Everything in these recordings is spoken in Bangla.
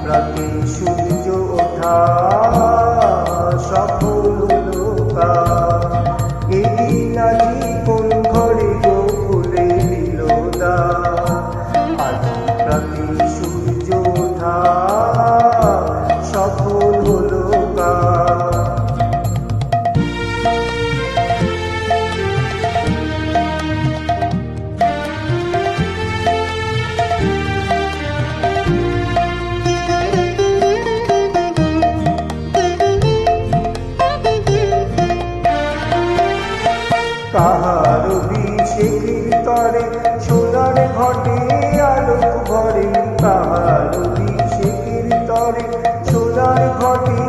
রাতে সূর্য ওঠা সফল হলো কাজ। এদিন আজি কোন ঘরে গো খুলে দিল দ্বার। আজ রাতে সূর্য ওঠা সফল হলো কাজ। কাহার অভিষেকের তরে সোনার ঘটে আলোক ভরে। কাহার অভিষেকের তরে সোনার ঘটে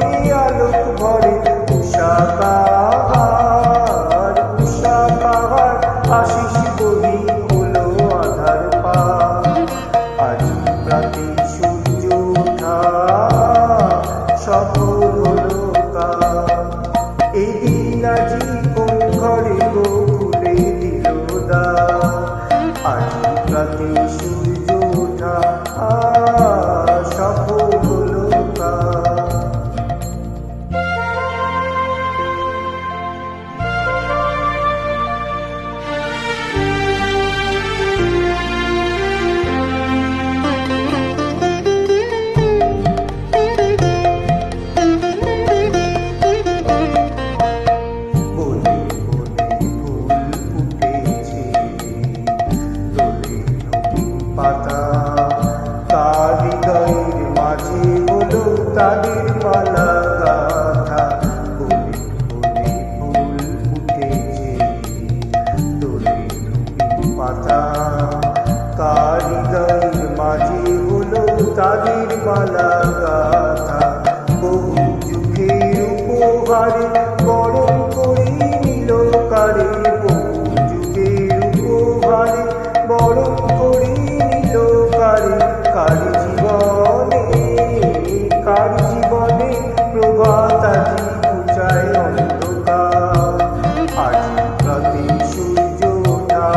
আলোক ভরে। উষা কাহার আশিস বলি হলো আধার পার। আজ রাতে সূর্য ওঠা সফল হলো কাজ। এদিন আজি কোন ঘরে গো খুলে দিল দ্বার। আজ রাতে সূর্য ওঠা সফল হলো কাজ। পাতা তার হৃদয়ের মাঝে হলো তাদের মালা গাথা। বলে বলে ফুল ফুটেছে দোলে পাতা তার হৃদয়ের মাঝে হলো তাদের মালা গাথা। বহু যুগের উপহারে বরণ করে নিল কারে। বহু যুগের উপহারে বরণ করে কার জীবনে প্রভাত আজি ঘুচায় অন্ধকার। আজ রাতে সূর্য ওঠা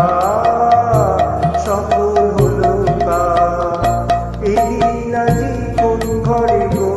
সফল হলো কাজ। এদিন আজি কোন ঘরে গো